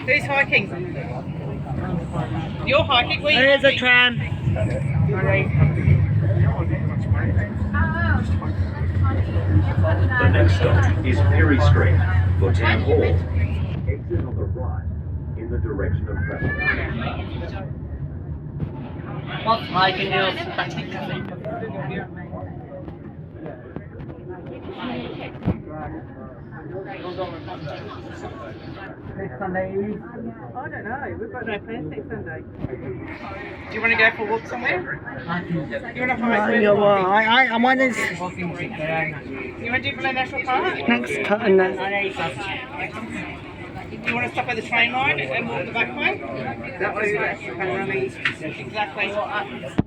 Who's hiking? You're hiking? Where There's a tram. The next stop is Perry Street for Town Hall. Exit on the right in the direction of travel. What's hiking news? Next Sunday evening? I don't know. We've got no plans next Sunday. Do you want to go for a walk somewhere? You want to hike? Yeah, well, I want this You want to do Adelaide National Park? next time. You want to stop at the train line and walk the back way? That way, that's kind of exactly.